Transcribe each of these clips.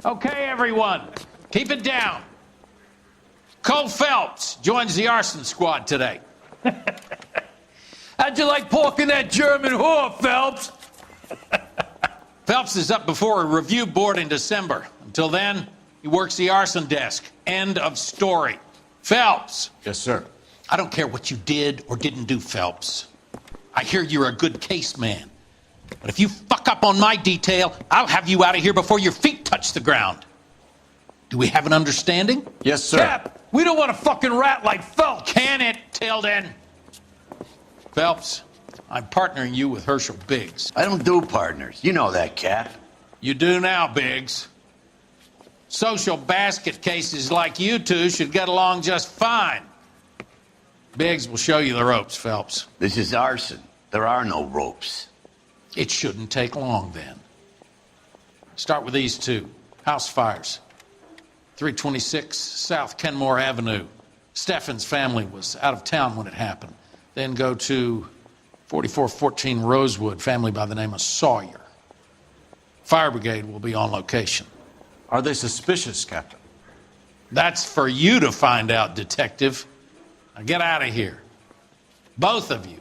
Okay, everyone, keep it down. Colt Phelps joins the arson squad today. How'd you like pork in that German whore, Phelps? Phelps is up before a review board in December. Until then, he works the arson desk. End of story. Phelps. Yes, sir. I don't care what you did or didn't do, Phelps. I hear you're a good case man. But if you fuck up on my detail, I'll have you out of here before your feet touch the ground. Do we have an understanding? Yes, sir. Cap, we don't want a fucking rat like Phelps. Can it, Tilden? Phelps, I'm partnering you with Herschel Biggs. I don't do partners. You know that, Cap. You do now, Biggs. Social basket cases like you two should get along just fine. Biggs will show you the ropes, Phelps. This is arson. There are no ropes. It shouldn't take long, then. Start with these two. House fires. 326 South Kenmore Avenue. Steffen's family was out of town when it happened. Then go to 4414 Rosewood, family by the name of Sawyer. Fire brigade will be on location. Are they suspicious, Captain? That's for you to find out, Detective. Now get out of here. Both of you.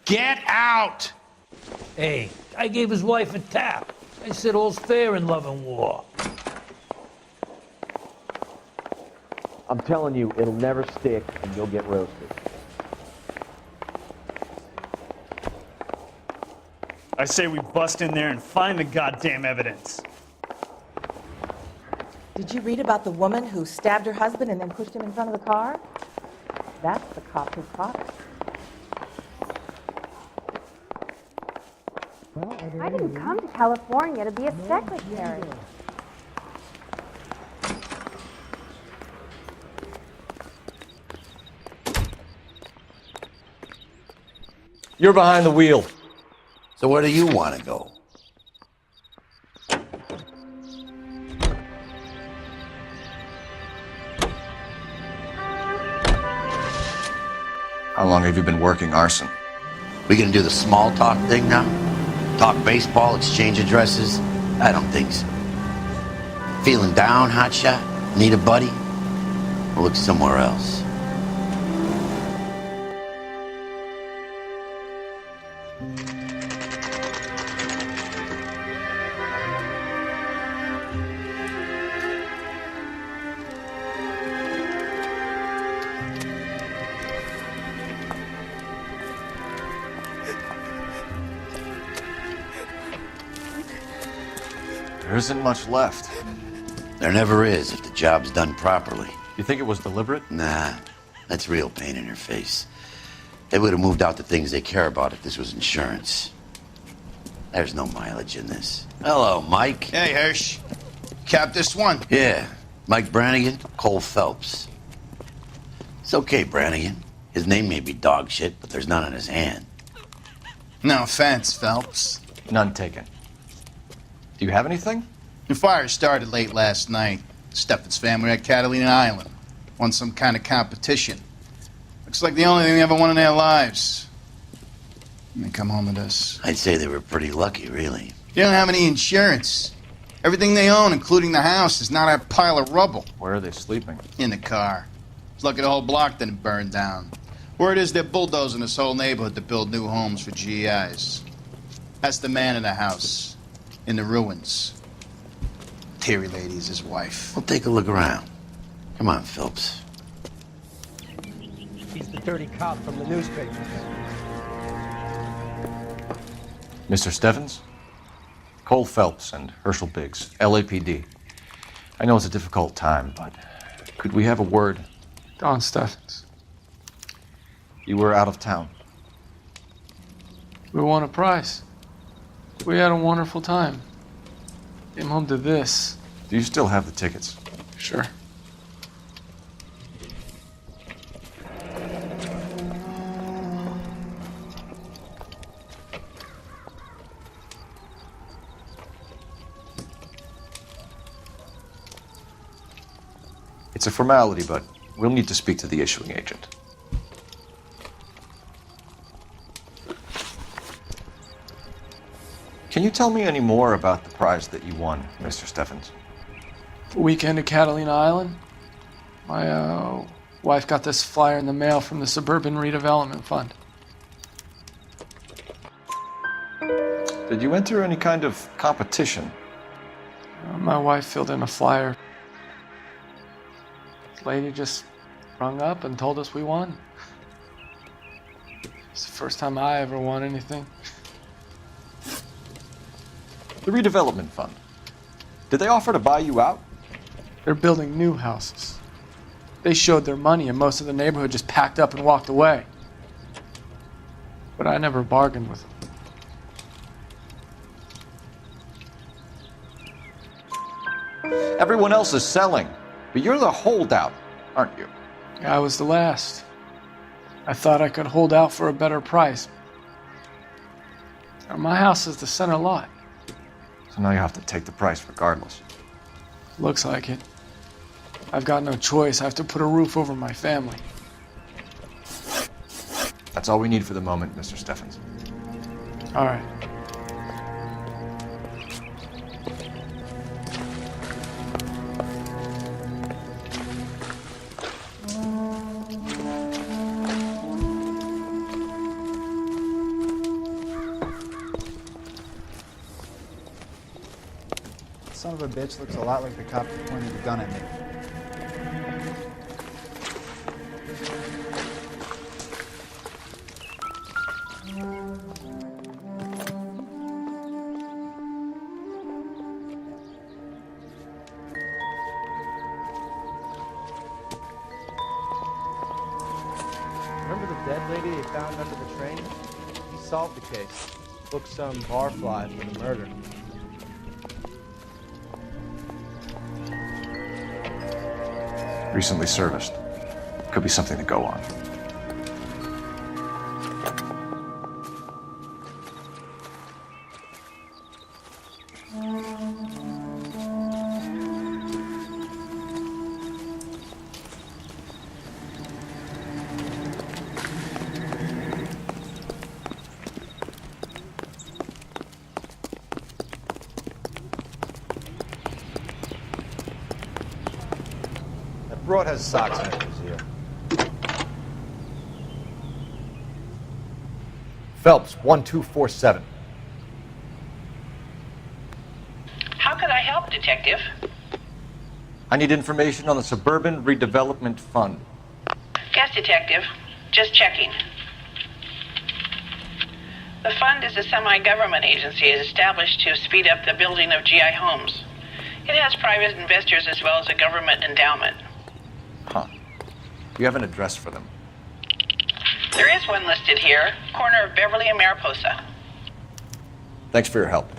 Get out! Hey, I gave his wife a tap. I said all's fair in love and war. I'm telling you, it'll never stick, and you'll get roasted. I say we bust in there and find the goddamn evidence. Did you read about the woman who stabbed her husband and then pushed him in front of the car? That's the cop who caught her. I didn't come to California to be a secretary. You're behind the wheel. So where do you want to go? How long have you been working arson? We gonna do the small talk thing now? Talk baseball, exchange addresses? I don't think so. Feeling down, hotshot? Need a buddy? We'll look somewhere else. There isn't much left. There never is if the job's done properly. You think it was deliberate? Nah, that's real pain in your face. They would have moved out the things they care about if this was insurance. There's no mileage in this. Hello, Mike. Hey, Hirsch. Cap this one. Yeah, Mike Brannigan, Cole Phelps. It's okay, Brannigan. His name may be dog shit, but there's none on his hand. No offense, Phelps. None taken. Do you have anything? The fire started late last night. Steffen's family at Catalina Island. Won some kind of competition. Looks like the only thing they ever won in their lives. And they come home with us. I'd say they were pretty lucky, really. They don't have any insurance. Everything they own, including the house, is not a pile of rubble. Where are they sleeping? In the car. It's lucky the whole block didn't burn down. Word is they're bulldozing this whole neighborhood to build new homes for GIs. That's the man in the house. In the ruins. Terry lady's his wife. We'll take a look around. Come on, Phelps. He's the dirty cop from the newspapers. Mr. Steffens? Cole Phelps and Herschel Biggs, LAPD. I know it's a difficult time, but could we have a word? Don Steffens. You were out of town. We won a prize. We had a wonderful time. Came home to this. Do you still have the tickets? Sure. It's a formality, but we'll need to speak to the issuing agent. Can you tell me any more about the prize that you won, Mr. Steffens? Weekend at Catalina Island. My wife got this flyer in the mail from the Suburban Redevelopment Fund. Did you enter any kind of competition? My wife filled in a flyer. This lady just rung up and told us we won. It's the first time I ever won anything. The redevelopment fund. Did they offer to buy you out? They're building new houses. They showed their money and most of the neighborhood just packed up and walked away. But I never bargained with them. Everyone else is selling, but you're the holdout, aren't you? I was the last. I thought I could hold out for a better price. My house is the center lot. So now you have to take the price regardless. Looks like it. I've got no choice. I have to put a roof over my family. That's all we need for the moment, Mr. Steffens. All right. Son of a bitch looks a lot like the cop that pointed the gun at me. Remember the dead lady they found under the train? He solved the case. Booked some barfly for the murder. Recently serviced. Could be something to go on. Broad has socks in it this year. Phelps, 1247. How could I help, Detective? I need information on the Suburban Redevelopment Fund. Yes, Detective. Just checking. The fund is a semi-government agency established to speed up the building of GI homes. It has private investors as well as a government endowment. Huh. Do you have an address for them? There is one listed here, corner of Beverly and Mariposa. Thanks for your help.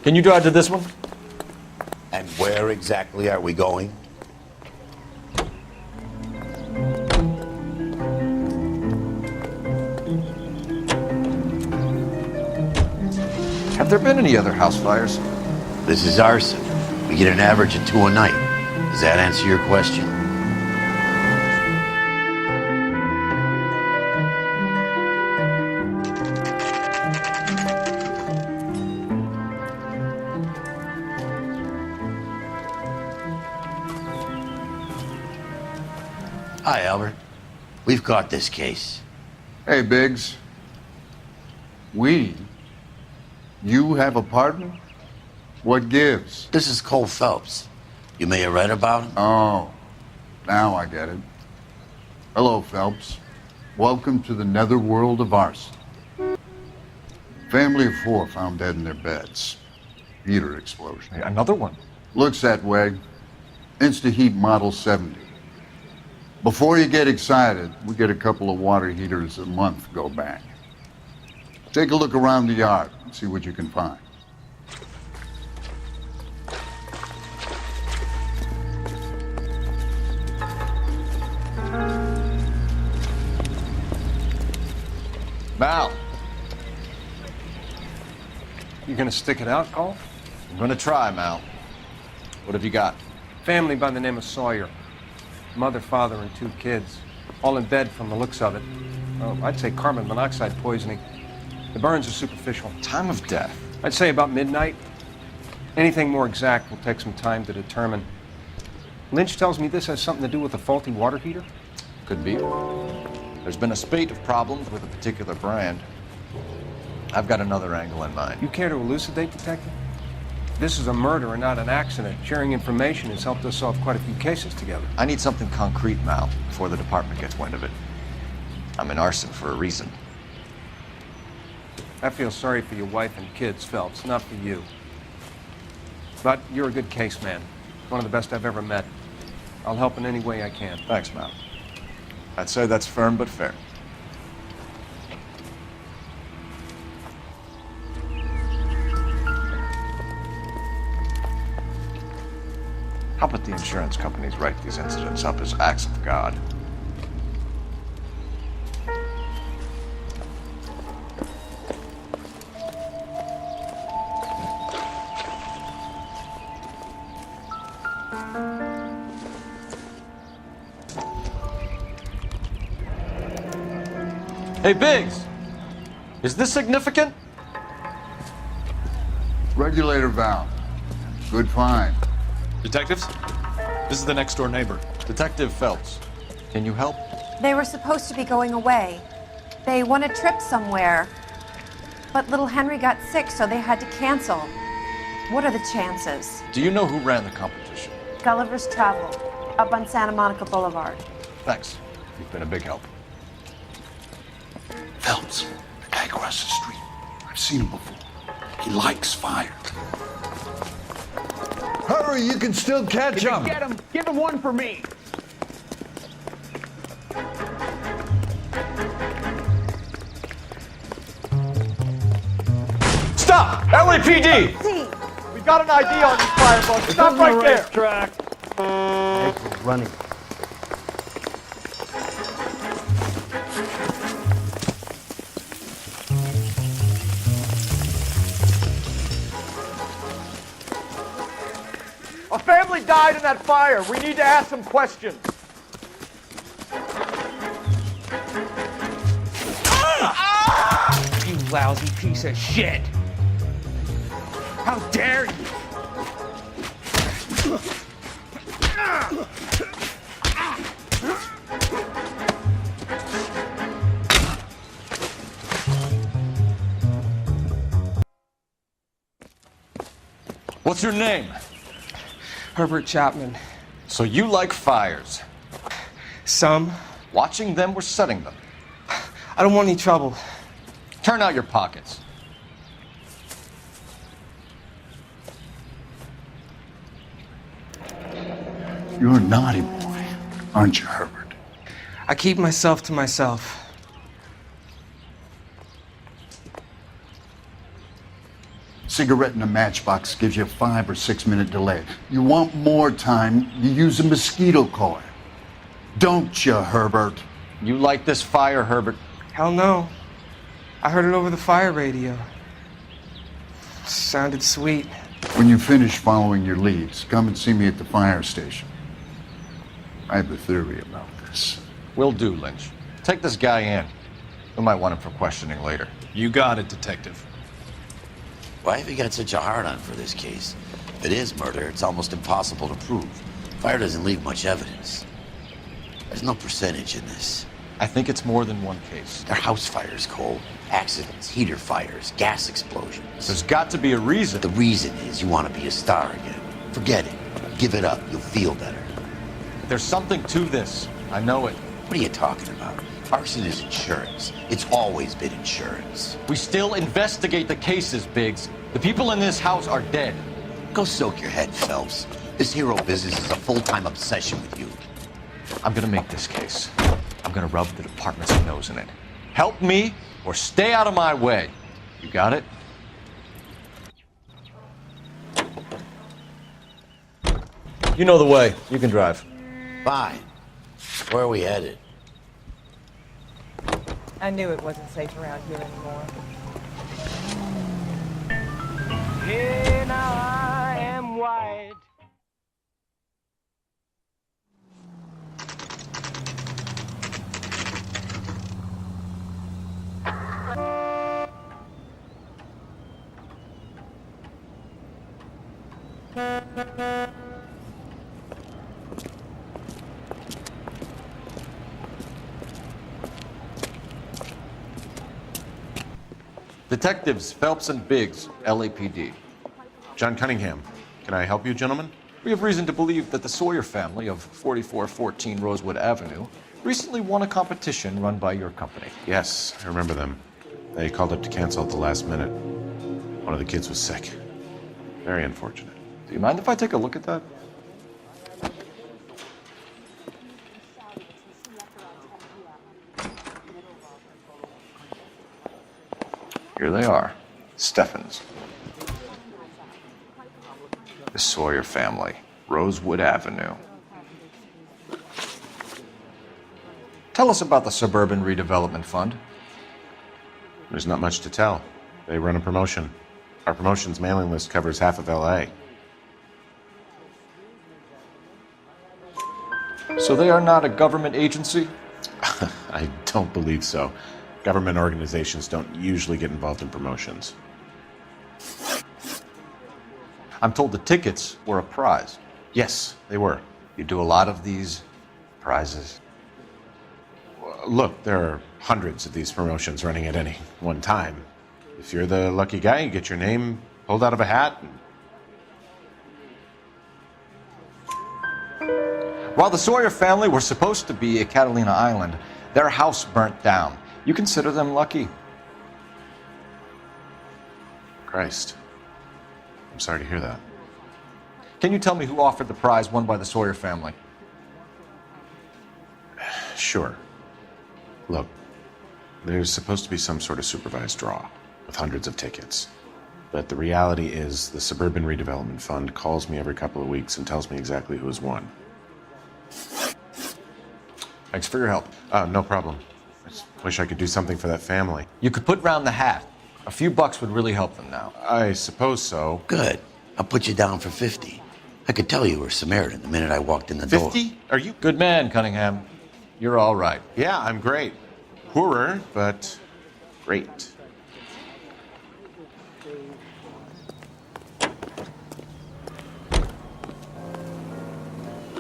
Can you drive to this one? And where exactly are we going? Have there been any other house fires? This is arson. We get an average of 2 a night. Does that answer your question? Hi, Albert. We've caught this case. Hey, Biggs. We? You have a partner? What gives? This is Couла Felpsa. You may have read about him. Oh, now I get it. Hello, Phelps. Welcome to the netherworld of arson. Family of 4 found dead in their beds. Heater explosion. Hey, another one? Looks that way. Insta-heat Model 70. Before you get excited, we get a couple of water heaters a month go back. Take a look around the yard and see what you can find. Mal, You gonna stick it out, Cole? I'm gonna try, Mal. What have you got? Family by the name of Sawyer. Mother, father, and 2 kids. All in bed from the looks of it. Oh, I'd say carbon monoxide poisoning. The burns are superficial. Time of death? I'd say about midnight. Anything more exact will take some time to determine. Lynch tells me this has something to do with a faulty water heater? Could be. There's been a spate of problems with a particular brand. I've got another angle in mind. You care to elucidate, Detective? This is a murder and not an accident. Sharing information has helped us solve quite a few cases together. I need something concrete, Mal, before the department gets wind of it. I'm in arson for a reason. I feel sorry for your wife and kids, Phelps, not for you. But you're a good case man. One of the best I've ever met. I'll help in any way I can. Thanks, Mal. I'd say that's firm but fair. How about the insurance companies write these incidents up as acts of God? Hey, Biggs! Is this significant? Regulator valve. Good find. Detectives? This is the next door neighbor. Detective Phelps. Can you help? They were supposed to be going away. They won a trip somewhere. But little Henry got sick, so they had to cancel. What are the chances? Do you know who ran the competition? Gulliver's Travel, up on Santa Monica Boulevard. Thanks. You've been a big help. Phelps, the guy across the street. I've seen him before. He likes fire. Hurry, you can still catch him. Get him! Give him one for me! Stop! LAPD! We got an ID on these fireballs. Stop right there. Track. Running. A family died in that fire. We need to ask some questions. You lousy piece of shit! How dare you! What's your name? Herbert Chapman. So you like fires? Some. Watching them or setting them? I don't want any trouble. Turn out your pockets. You're a naughty boy, aren't you, Herbert? I keep myself to myself. Cigarette in a matchbox gives you a 5 or 6 minute delay. You want more time, you use a mosquito coil. Don't you, Herbert? You like this fire, Herbert? Hell no. I heard it over the fire radio. Sounded sweet. When you finish following your leads, come and see me at the fire station. I have a theory about this. Will do, Lynch. Take this guy in. We might want him for questioning later. You got it, Detective. Why have you got such a hard-on for this case? If it is murder, it's almost impossible to prove. Fire doesn't leave much evidence. There's no percentage in this. I think it's more than one case. They're house fires, Cole. Accidents, heater fires, gas explosions. There's got to be a reason. The reason is you want to be a star again. Forget it. Give it up. You'll feel better. There's something to this. I know it. What are you talking about? Arson is insurance. It's always been insurance. We still investigate the cases, Biggs. The people in this house are dead. Go soak your head, Phelps. This hero business is a full-time obsession with you. I'm gonna make this case. I'm gonna rub the department's nose in it. Help me or stay out of my way. You got it? You know the way. You can drive. Fine. Where are we headed? I knew it wasn't safe around here anymore. Yeah, now I am white. Detectives Phelps and Biggs, LAPD. John Cunningham. Can I help you, gentlemen? We have reason to believe that the Sawyer family of 4414 Rosewood Avenue recently won a competition run by your company. Yes, I remember them. They called up to cancel at the last minute. One of the kids was sick. Very unfortunate. Do you mind if I take a look at that? Here they are. Steffens. The Sawyer family, Rosewood Avenue. Tell us about the Suburban Redevelopment Fund. There's not much to tell. They run a promotion. Our promotions mailing list covers half of LA. So they are not a government agency? I don't believe so. Government organizations don't usually get involved in promotions. I'm told the tickets were a prize. Yes, they were. You do a lot of these prizes? Look, there are hundreds of these promotions running at any one time. If you're the lucky guy, you get your name pulled out of a hat. While the Sawyer family were supposed to be at Catalina Island, their house burnt down. You consider them lucky? Christ. I'm sorry to hear that. Can you tell me who offered the prize won by the Sawyer family? Sure. Look, there's supposed to be some sort of supervised draw with hundreds of tickets. But the reality is the Suburban Redevelopment Fund calls me every couple of weeks and tells me exactly who has won. Thanks for your help. No problem. I just wish I could do something for that family. You could put round the hat. A few bucks would really help them now. I suppose so. Good. I'll put you down for 50. I could tell you were Samaritan the minute I walked in the door. 50? Are you? Good man, Cunningham. You're all right. Yeah, I'm great. Poorer, but great.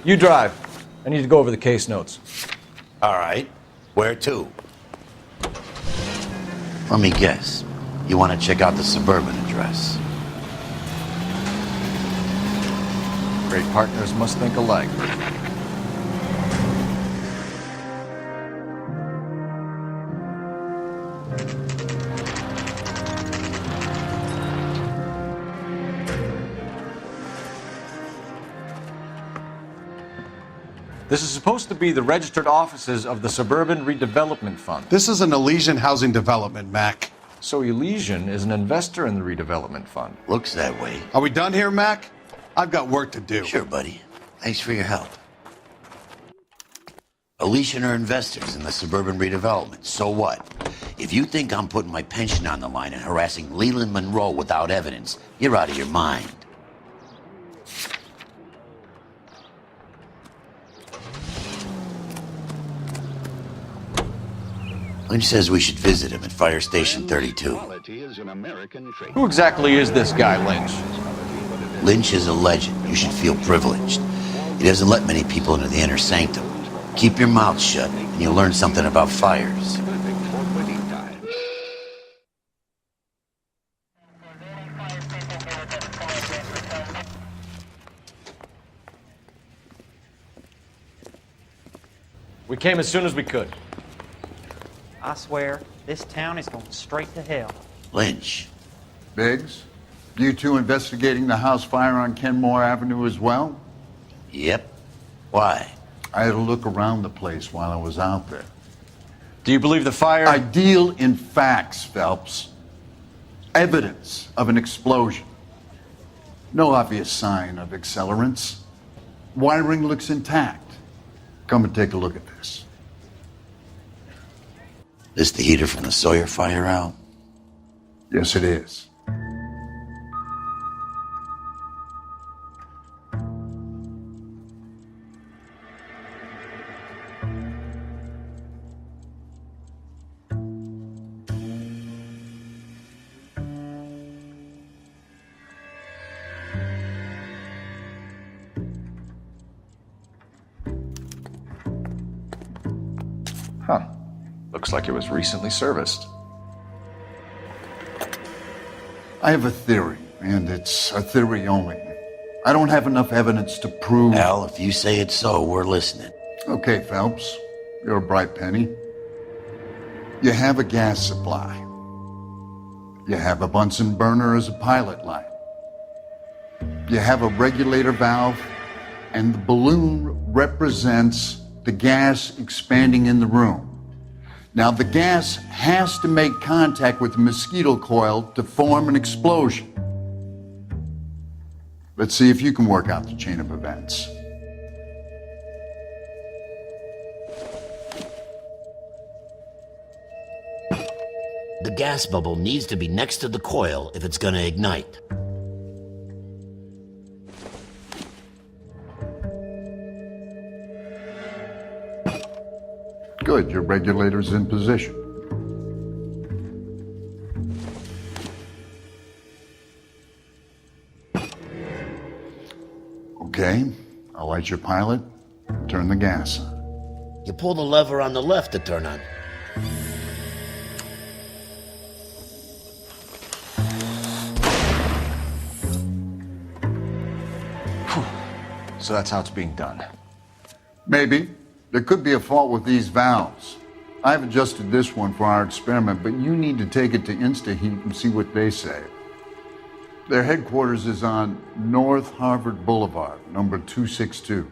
You drive. I need to go over the case notes. All right. Where to? Let me guess. You want to check out the Suburban address? Great partners must think alike. This is supposed to be the registered offices of the Suburban Redevelopment Fund. This is an Elysian housing development, Mac. So Elysian is an investor in the redevelopment fund. Looks that way. Are we done here, Mac? I've got work to do. Sure, buddy. Thanks for your help. Elysian are investors in the Suburban Redevelopment. So what? If you think I'm putting my pension on the line and harassing Leland Monroe without evidence, you're out of your mind. Lynch says we should visit him at Fire Station 32. Who exactly is this guy, Lynch? Lynch is a legend. You should feel privileged. He doesn't let many people into the inner sanctum. Keep your mouth shut, and you'll learn something about fires. We came as soon as we could. I swear, this town is going straight to hell. Lynch. Biggs, you two investigating the house fire on Kenmore Avenue as well? Yep. Why? I had a look around the place while I was out there. Do you believe the fire? I deal in facts, Phelps. Evidence of an explosion. No obvious sign of accelerants. Wiring looks intact. Come and take a look at this. This the heater from the Sawyer fire, Al? Yes, it is. Huh. Looks like it was recently serviced. I have a theory, and it's a theory only. I don't have enough evidence to prove... Al, if you say it's so, we're listening. Okay, Phelps. You're a bright penny. You have a gas supply. You have a Bunsen burner as a pilot light. You have a regulator valve, and the balloon represents the gas expanding in the room. Now, the gas has to make contact with the mosquito coil to form an explosion. Let's see if you can work out the chain of events. The gas bubble needs to be next to the coil if it's gonna ignite. Good, your regulator's in position. Okay, I'll light your pilot and turn the gas on. You pull the lever on the left to turn on. So that's how it's being done. Maybe. There could be a fault with these valves. I've adjusted this one for our experiment, but you need to take it to InstaHeat and see what they say. Their headquarters is on North Harvard Boulevard, number 262.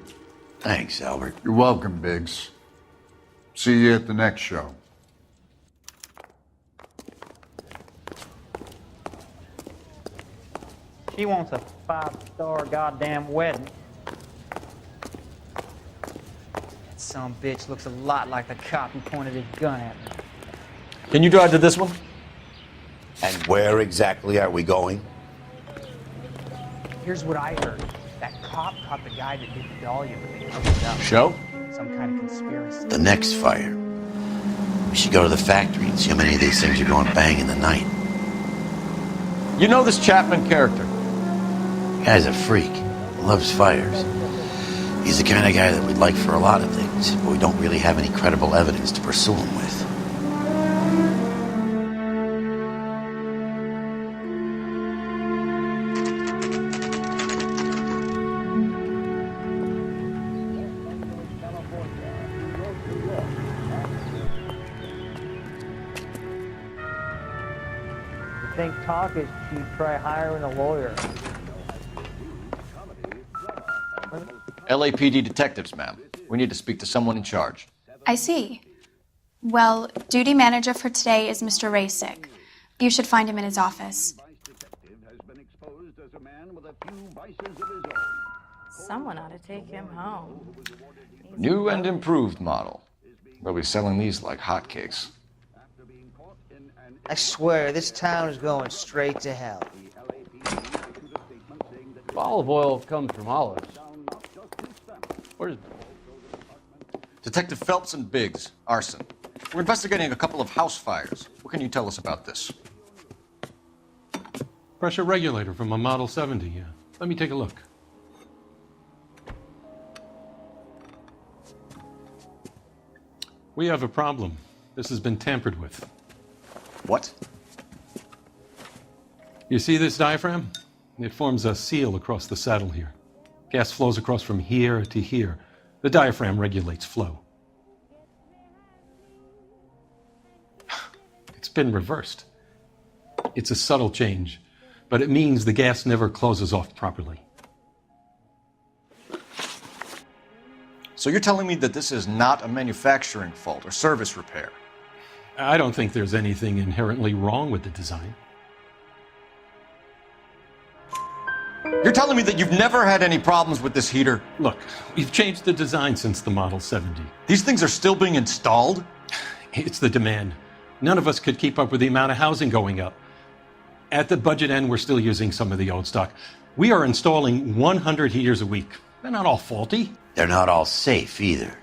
Thanks, Albert. You're welcome, Biggs. See you at the next show. She wants a 5-star goddamn wedding. That son bitch looks a lot like the cop who pointed his gun at me. Can you drive to this one? And where exactly are we going? Here's what I heard. That cop caught the guy that did the dahlia, but they covered it up. Show? Some kind of conspiracy. The next fire. We should go to the factory and see how many of these things are going bang in the night. You know this Chapman character? The guy's a freak. Loves fires. He's the kind of guy that we'd like for a lot of things, but we don't really have any credible evidence to pursue him with. Think talk is cheap, try hiring a lawyer. LAPD detectives, ma'am. We need to speak to someone in charge. I see. Well, duty manager for today is Mr. Rasick. You should find him in his office. Someone ought to take him home. New and improved model. They'll be selling these like hotcakes. I swear, this town is going straight to hell. Olive oil comes from olives. Where's... Detective Phelps and Biggs, arson. We're investigating a couple of house fires. What can you tell us about this? Pressure regulator from a Model 70, yeah. Let me take a look. We have a problem. This has been tampered with. What? You see this diaphragm? It forms a seal across the saddle here. Gas flows across from here to here. The diaphragm regulates flow. It's been reversed. It's a subtle change, but it means the gas never closes off properly. So you're telling me that this is not a manufacturing fault or service repair? I don't think there's anything inherently wrong with the design. You're telling me that you've never had any problems with this heater? Look, we've changed the design since the Model 70. These things are still being installed? It's the demand. None of us could keep up with the amount of housing going up. At the budget end, we're still using some of the old stock. We are installing 100 heaters a week. They're not all faulty. They're not all safe either.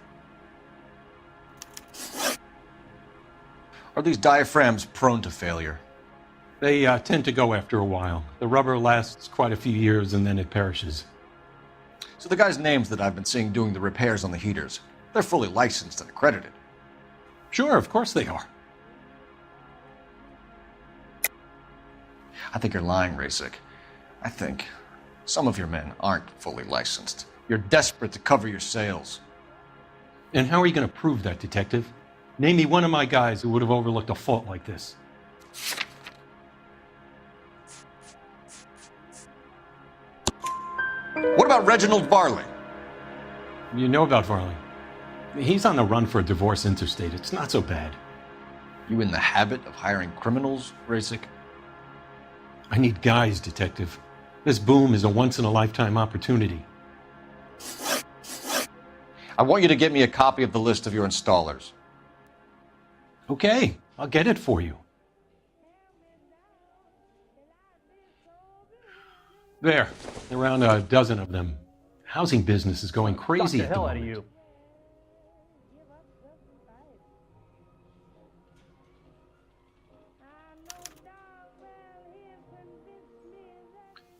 Are these diaphragms prone to failure? They tend to go after a while. The rubber lasts quite a few years and then it perishes. So the guys' names that I've been seeing doing the repairs on the heaters, they're fully licensed and accredited. Sure, of course they are. I think you're lying, Rasik. I think some of your men aren't fully licensed. You're desperate to cover your sales. And how are you going to prove that, Detective? Name me one of my guys who would have overlooked a fault like this. What about Reginald Varley? You know about Varley. He's on the run for a divorce interstate. It's not so bad. You in the habit of hiring criminals, Rasik? I need guys, Detective. This boom is a once-in-a-lifetime opportunity. I want you to get me a copy of the list of your installers. Okay, I'll get it for you. There, around a dozen of them. Housing business is going crazy at the moment. Out of you.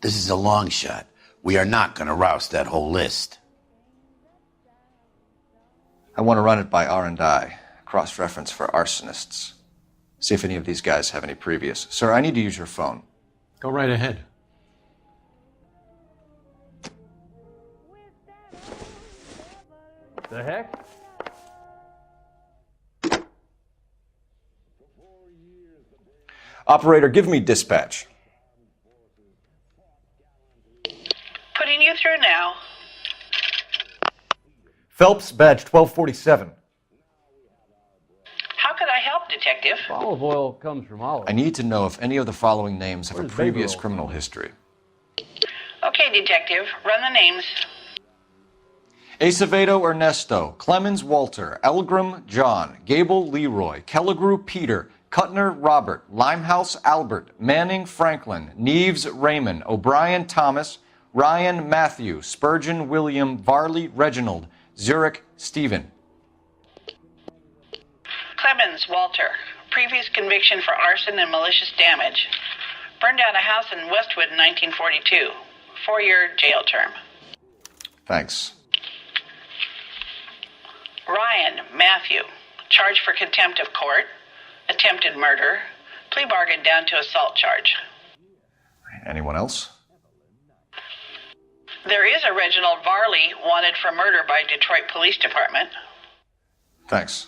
This is a long shot. We are not going to rouse that whole list. I want to run it by R&I, cross-reference for arsonists. See if any of these guys have any previous. Sir, I need to use your phone. Go right ahead. The heck? Operator, give me dispatch. Putting you through now. Phelps, badge 1247. How could I help, Detective? Olive oil comes from olive. I need to know if any of the following names have a Where's previous Baby criminal history. Okay, Detective, run the names. Acevedo Ernesto, Clemens Walter, Elgram John, Gable Leroy, Kelligrew Peter, Cutner Robert, Limehouse Albert, Manning Franklin, Neves Raymond, O'Brien Thomas, Ryan Matthew, Spurgeon William, Varley Reginald, Zurich Stephen. Clemens Walter. Previous conviction for arson and malicious damage. Burned down a house in Westwood in 1942. 4-year jail term. Thanks. Ryan Matthew. Charged for contempt of court. Attempted murder. Plea bargain down to assault charge. Anyone else? There is a Reginald Varley wanted for murder by Detroit Police Department. Thanks.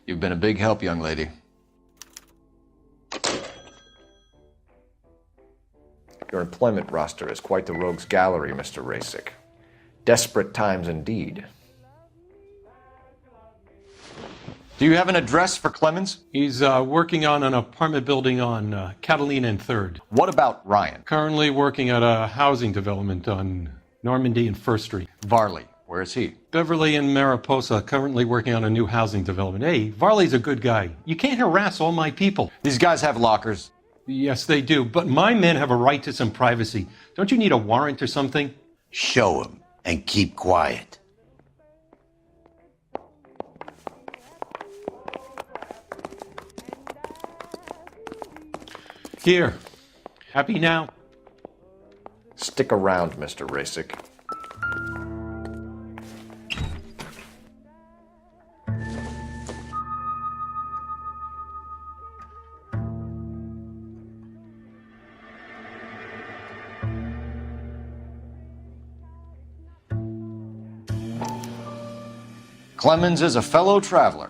You've been a big help, young lady. Your employment roster is quite the rogues gallery, Mr. Rasik. Desperate times indeed. Do you have an address for Clemens? He's working on an apartment building on Catalina and 3rd. What about Ryan? Currently working at a housing development on Normandy and 1st Street. Varley, where is he? Beverly and Mariposa, currently working on a new housing development. Hey, Varley's a good guy. You can't harass all my people. These guys have lockers. Yes, they do, but my men have a right to some privacy. Don't you need a warrant or something? Show him and keep quiet. Here. Happy now? Stick around, Mr. Rasik. Clemens is a fellow traveler.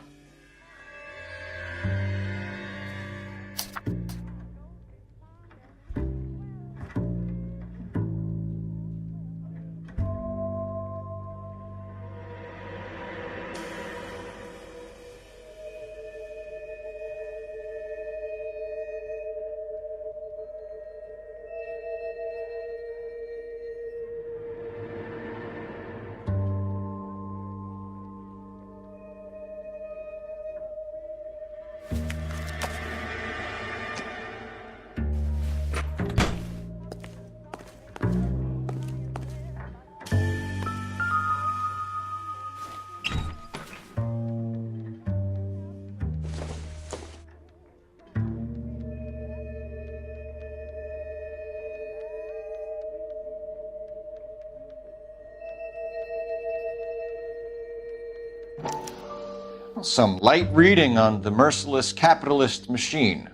some light reading on the merciless capitalist machine.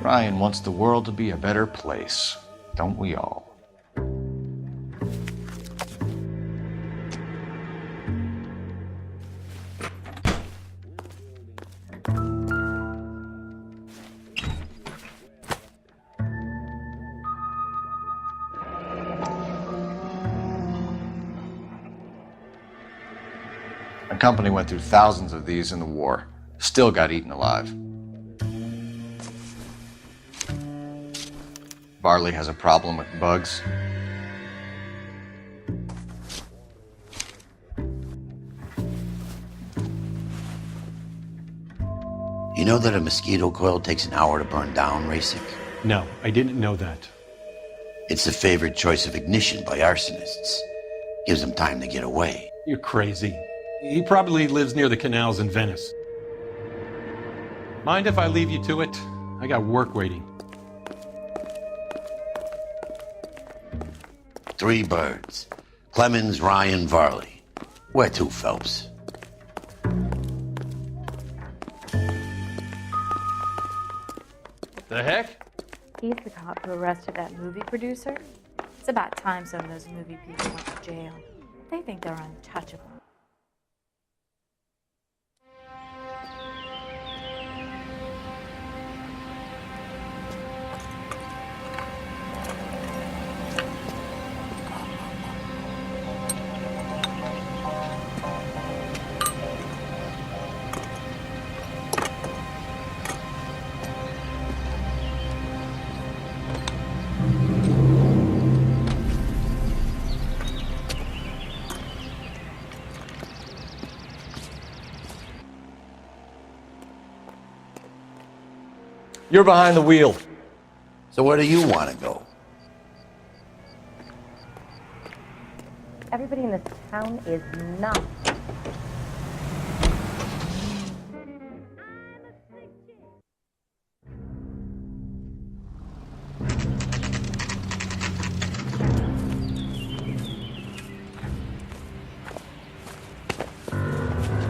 Ryan wants the world to be a better place, don't we all? My company went through thousands of these in the war. Still got eaten alive. Varley has a problem with bugs. You know that a mosquito coil takes an hour to burn down, Rasic? No, I didn't know that. It's the favorite choice of ignition by arsonists. Gives them time to get away. You're crazy. He probably lives near the canals in Venice. Mind if I leave you to it? I got work waiting. 3 birds. Clemens, Ryan, Varley. Where to, Phelps? The heck? He's the cop who arrested that movie producer. It's about time some of those movie people went to jail. They think they're untouchable. You're behind the wheel. So where do you want to go? Everybody in this town is nuts.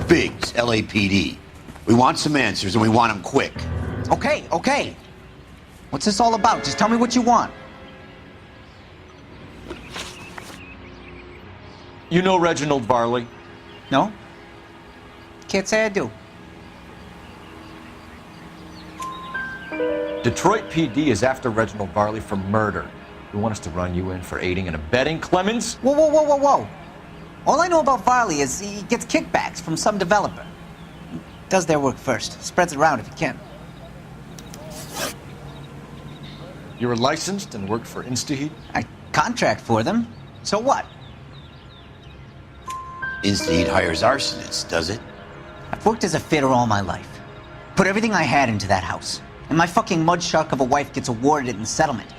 Biggs, LAPD. We want some answers and we want them quick. Okay. What's this all about? Just tell me what you want. You know Reginald Varley? No? Can't say I do. Detroit PD is after Reginald Varley for murder. You want us to run you in for aiding and abetting, Clemens? Whoa. All I know about Varley is he gets kickbacks from some developer. He does their work first. Spreads it around if he can. You were licensed and worked for InstaHeat? I contract for them. So what? InstaHeat hires arsonists, does it? I've worked as a fitter all my life. Put everything I had into that house. And my fucking mud shark of a wife gets awarded it in settlement.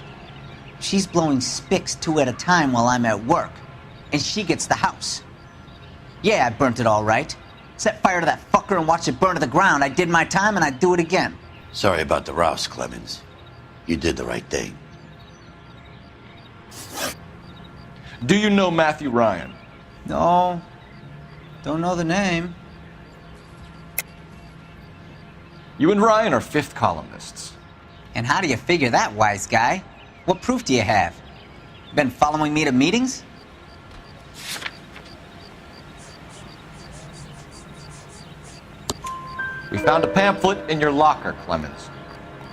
She's blowing spics 2 at a time while I'm at work. And she gets the house. Yeah, I burnt it all right. Set fire to that fucker and watched it burn to the ground. I did my time and I'd do it again. Sorry about the rouse, Clemens. You did the right thing. Do you know Matthew Ryan? No. Don't know the name. You and Ryan are fifth columnists. And how do you figure that, wise guy? What proof do you have? Been following me to meetings? We found a pamphlet in your locker, Clemens.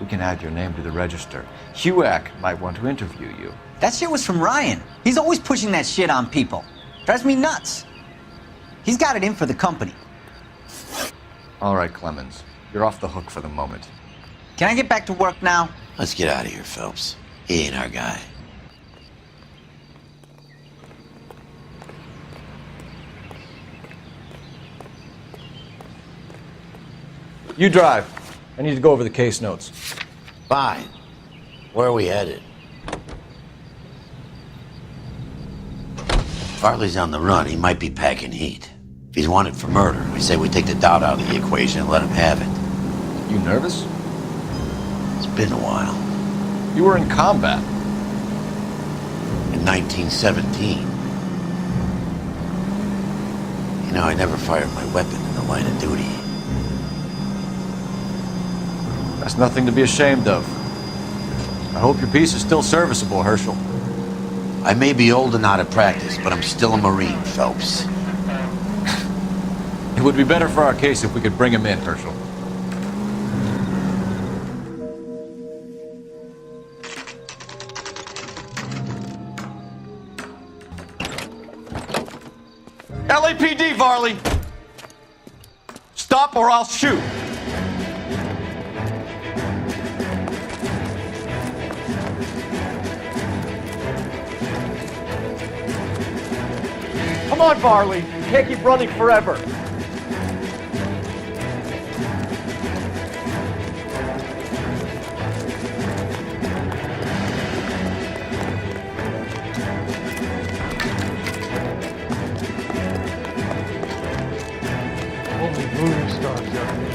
We can add your name to the register. HUAC might want to interview you. That shit was from Ryan. He's always pushing that shit on people. Drives me nuts. He's got it in for the company. All right, Clemens. You're off the hook for the moment. Can I get back to work now? Let's get out of here, Phelps. He ain't our guy. You drive. I need to go over the case notes. Fine. Where are we headed? Farley's on the run. He might be packing heat. If he's wanted for murder, we say we take the doubt out of the equation and let him have it. You nervous? It's been a while. You were in combat. In 1917. You know, I never fired my weapon in the line of duty. That's nothing to be ashamed of. I hope your piece is still serviceable, Herschel. I may be old and out of practice, but I'm still a Marine, Phelps. It would be better for our case if we could bring him in, Herschel. LAPD, Varley! Stop or I'll shoot! Come on, Varley. You can't keep running forever. Only movie stars out here.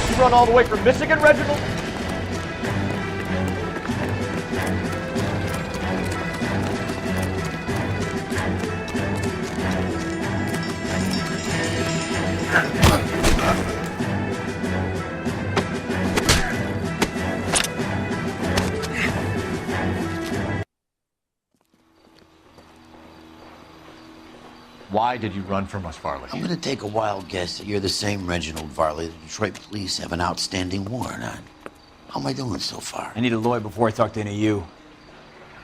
You run all the way from Michigan, Reginald? Why did you run from us, Varley? I'm gonna take a wild guess that you're the same Reginald Varley the Detroit police have an outstanding warrant on. How am I doing so far? I need a lawyer before I talk to any of you.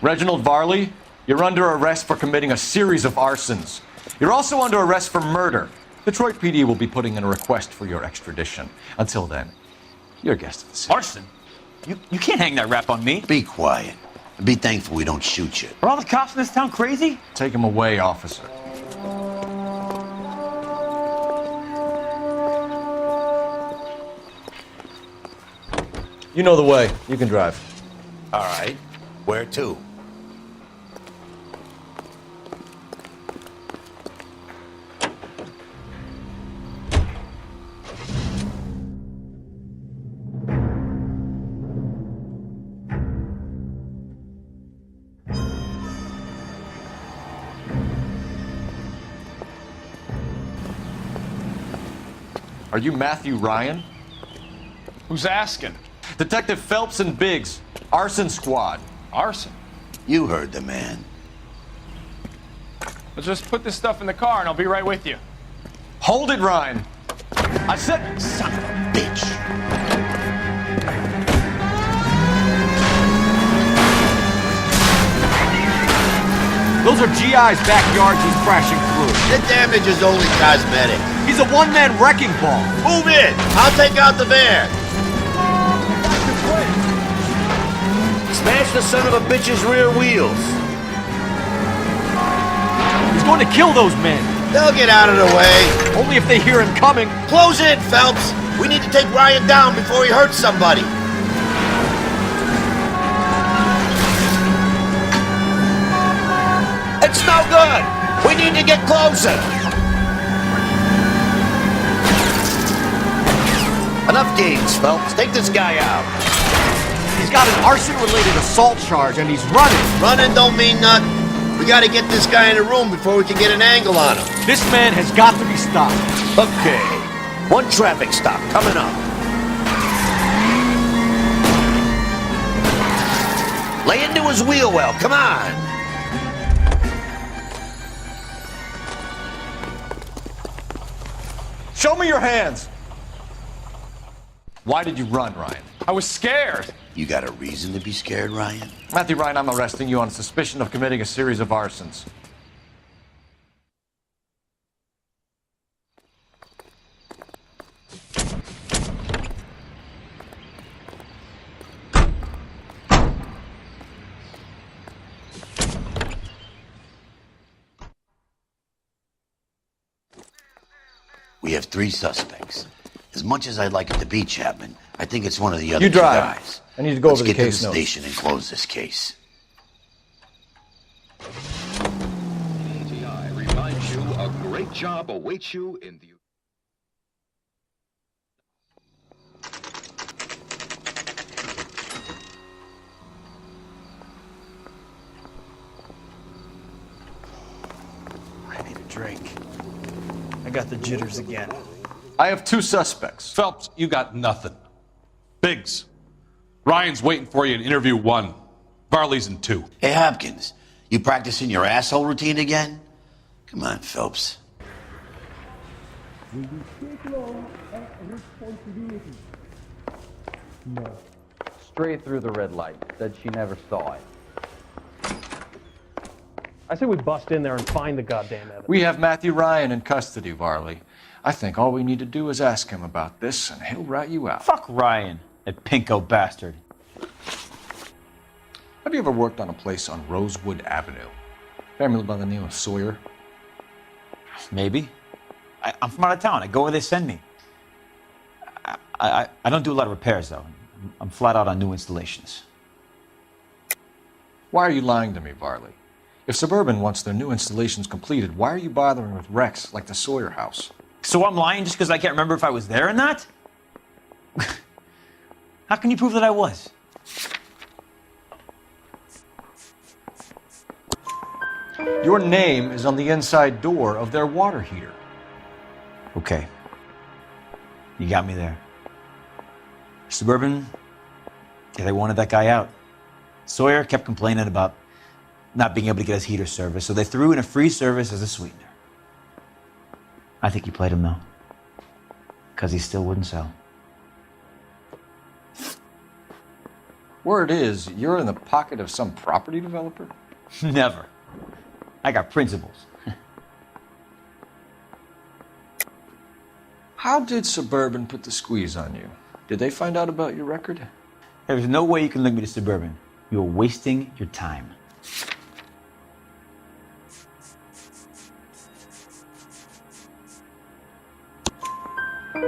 Reginald Varley, you're under arrest for committing a series of arsons. You're also under arrest for murder. Detroit PD will be putting in a request for your extradition. Until then, you're a guest of the city. Arson? You can't hang that rap on me. Be quiet. And be thankful we don't shoot you. Are all the cops in this town crazy? Take him away, officer. You know the way. You can drive. All right. Where to? Are you Matthew Ryan? Who's asking? Detective Phelps and Biggs, arson squad. Arson? You heard the man. Let's just put this stuff in the car and I'll be right with you. Hold it, Ryan. I said... Son of a bitch. Those are GI's backyards he's crashing through. The damage is only cosmetic. He's a one-man wrecking ball. Move in. I'll take out the van. Smash the son of a bitch's rear wheels. He's going to kill those men. They'll get out of the way. Only if they hear him coming. Close in, Phelps. We need to take Ryan down before he hurts somebody. It's no good. We need to get closer. Enough games, Phelps. Take this guy out. He's got an arson-related assault charge, and he's running. Running don't mean nothing. We gotta get this guy in a room before we can get an angle on him. This man has got to be stopped. Okay. One traffic stop coming up. Lay into his wheel well. Come on. Show me your hands. Why did you run, Ryan? I was scared. You got a reason to be scared, Ryan? Matthew Ryan, I'm arresting you on suspicion of committing a series of arsons. We have 3 suspects. As much as I'd like it to be Chapman, I think it's one of the other You two drive. guys. I need to go Let's over the get to case the notes. station and close this case. ATI reminds you a great job awaits you in the... I need a drink. I got the jitters again. I have 2 suspects. Phelps, you got nothing. Biggs, Ryan's waiting for you in interview 1. Varley's in 2. Hey, Hopkins, you practicing your asshole routine again? Come on, Phelps. No. Straight through the red light. Said she never saw it. I say we bust in there and find the goddamn evidence. We have Matthew Ryan in custody, Varley. I think all we need to do is ask him about this, and he'll rat you out. Fuck Ryan, that pinko bastard. Have you ever worked on a place on Rosewood Avenue? Family by the name of Sawyer? Maybe. I'm from out of town. I go where they send me. I don't do a lot of repairs, though. I'm flat out on new installations. Why are you lying to me, Varley? If Suburban wants their new installations completed, why are you bothering with wrecks like the Sawyer house? So I'm lying just because I can't remember if I was there or not? How can you prove that I was? Your name is on the inside door of their water heater. Okay. You got me there. Suburban, yeah, they wanted that guy out. Sawyer kept complaining about not being able to get his heater service, so they threw in a free service as a sweetener. I think he played him, though, because he still wouldn't sell. Word is, you're in the pocket of some property developer? Never. I got principles. How did Suburban put the squeeze on you? Did they find out about your record? There's no way you can link me to Suburban. You're wasting your time.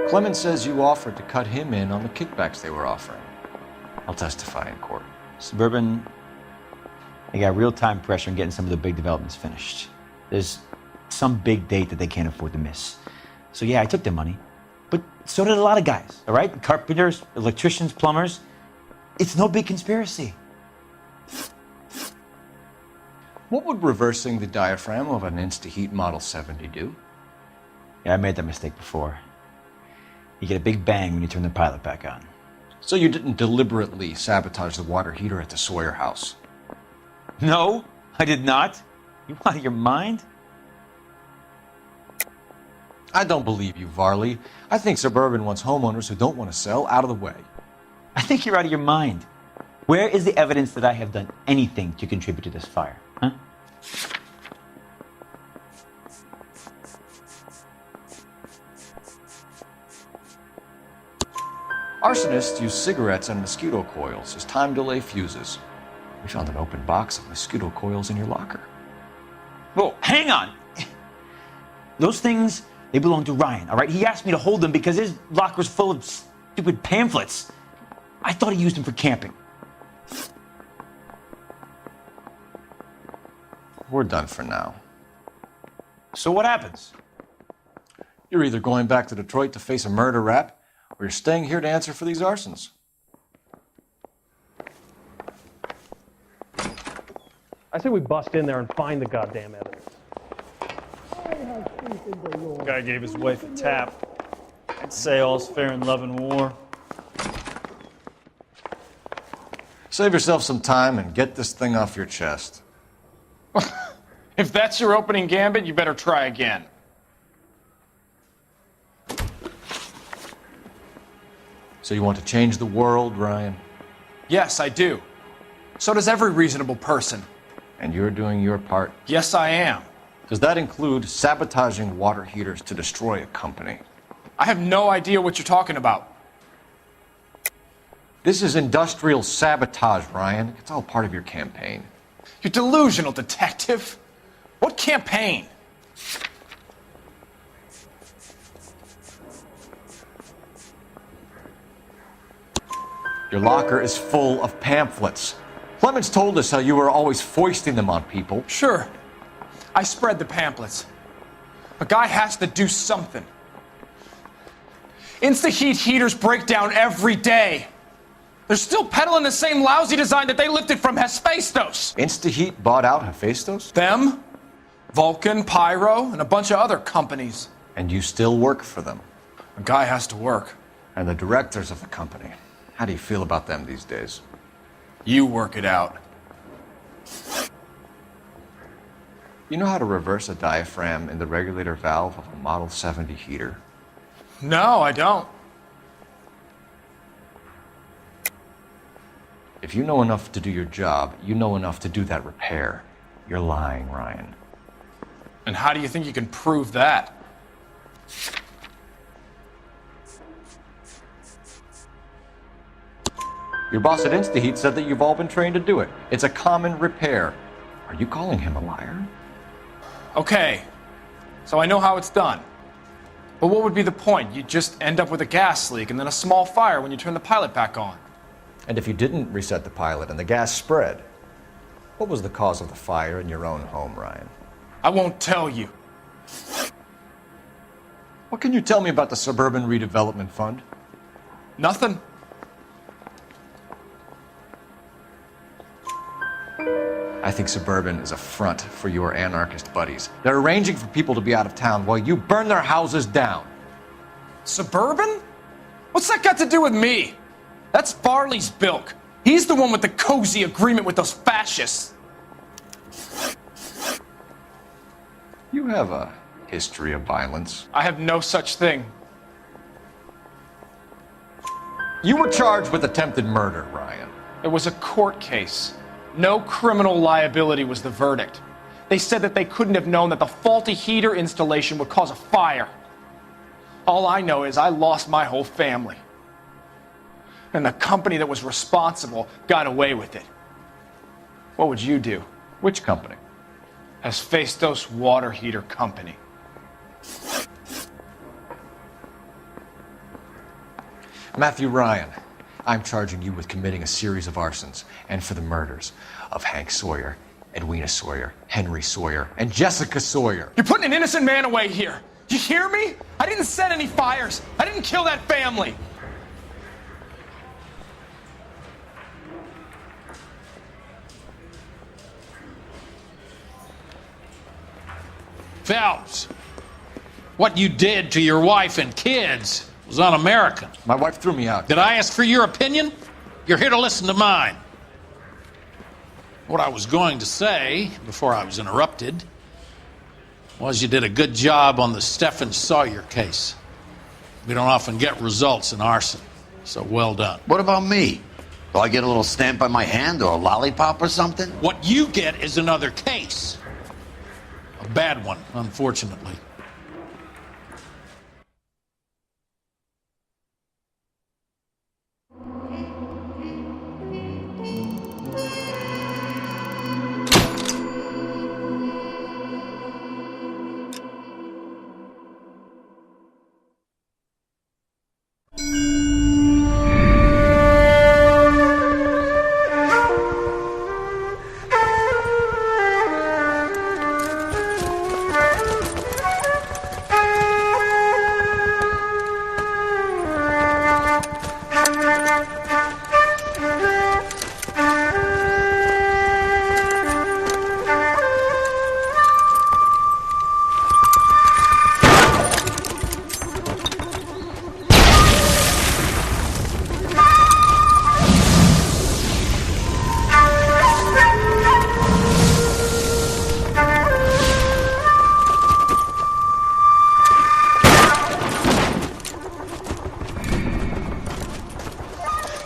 Clemens says you offered to cut him in on the kickbacks they were offering. I'll testify in court. Suburban, they got real-time pressure on getting some of the big developments finished. There's some big date that they can't afford to miss. So yeah, I took their money. But so did a lot of guys, all right? Carpenters, electricians, plumbers. It's no big conspiracy. What would reversing the diaphragm of an Insta-Heat Model 70 do? Yeah, I made that mistake before. You get a big bang when you turn the pilot back on. So you didn't deliberately sabotage the water heater at the Sawyer house? No, I did not. You out of your mind? I don't believe you, Varley. I think Suburban wants homeowners who don't want to sell out of the way. I think you're out of your mind. Where is the evidence that I have done anything to contribute to this fire, huh? Arsonists use cigarettes and mosquito coils as time delay fuses. We found an open box of mosquito coils in your locker. Whoa, hang on! Those things, they belong to Ryan, all right? He asked me to hold them because his locker's full of stupid pamphlets. I thought he used them for camping. We're done for now. So what happens? You're either going back to Detroit to face a murder rap, or you're staying here to answer for these arsons. I say we bust in there and find the goddamn evidence. Guy gave his wife a tap. I'd say all's fair in love and war. Save yourself some time and get this thing off your chest. If that's your opening gambit, you better try again. So you want to change the world, Ryan? Yes, I do. So does every reasonable person. And you're doing your part? Yes, I am. Does that include sabotaging water heaters to destroy a company? I have no idea what you're talking about. This is industrial sabotage, Ryan. It's all part of your campaign. You're delusional, detective. What campaign? Your locker is full of pamphlets. Clemens told us how you were always foisting them on people. Sure. I spread the pamphlets. A guy has to do something. Insta-heat heaters break down every day. They're still peddling the same lousy design that they lifted from Hephaestus. Insta-heat bought out Hephaestus? Them, Vulcan, Pyro, and a bunch of other companies. And you still work for them? A guy has to work. And the directors of the company. How do you feel about them these days? You work it out. You know how to reverse a diaphragm in the regulator valve of a Model 70 heater? No, I don't. If you know enough to do your job, you know enough to do that repair. You're lying, Ryan. And how do you think you can prove that? Your boss at InstaHeat said that you've all been trained to do it. It's a common repair. Are you calling him a liar? Okay, so I know how it's done. But what would be the point? You just end up with a gas leak and then a small fire when you turn the pilot back on. And if you didn't reset the pilot and the gas spread, what was the cause of the fire in your own home, Ryan? I won't tell you. What can you tell me about the Suburban Redevelopment Fund? Nothing. I think Suburban is a front for your anarchist buddies. They're arranging for people to be out of town while you burn their houses down. Suburban? What's that got to do with me? That's Farley's bilk. He's the one with the cozy agreement with those fascists. You have a history of violence. I have no such thing. You were charged with attempted murder, Ryan. It was a court case. No criminal liability was the verdict. They said that they couldn't have known that the faulty heater installation would cause a fire. All I know is I lost my whole family. And the company that was responsible got away with it. What would you do? Which company? Hephaestus Water Heater Company. Matthew Ryan, I'm charging you with committing a series of arsons and for the murders of Hank Sawyer, Edwina Sawyer, Henry Sawyer, and Jessica Sawyer. You're putting an innocent man away here. You hear me? I didn't set any fires. I didn't kill that family. Phelps, what you did to your wife and kids was un-American. My wife threw me out. Did I ask for your opinion? You're here to listen to mine. What I was going to say, before I was interrupted, was you did a good job on the Stephen Sawyer case. We don't often get results in arson, so well done. What about me? Do I get a little stamp on my hand or a lollipop or something? What you get is another case. A bad one, unfortunately.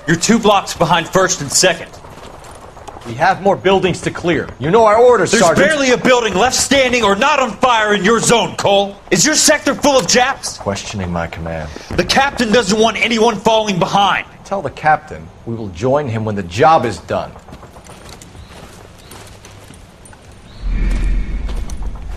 You're 2 blocks behind first and second. We have more buildings to clear. You know our orders, There's Sergeant. barely a building left standing or not on fire in your zone, Cole. Is your sector full of Japs? Questioning my command. The captain doesn't want anyone falling behind. Tell the captain we will join him when the job is done.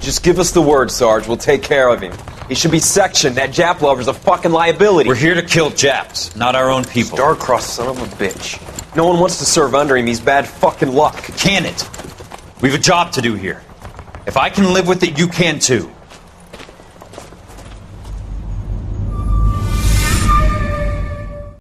Just give us the word, Sarge. We'll take care of him. He should be sectioned. That Jap lover's a fucking liability. We're here to kill Japs, not our own people. Star-crossed son of a bitch. No one wants to serve under him. He's bad fucking luck. Can it? We've a job to do here. If I can live with it, you can too.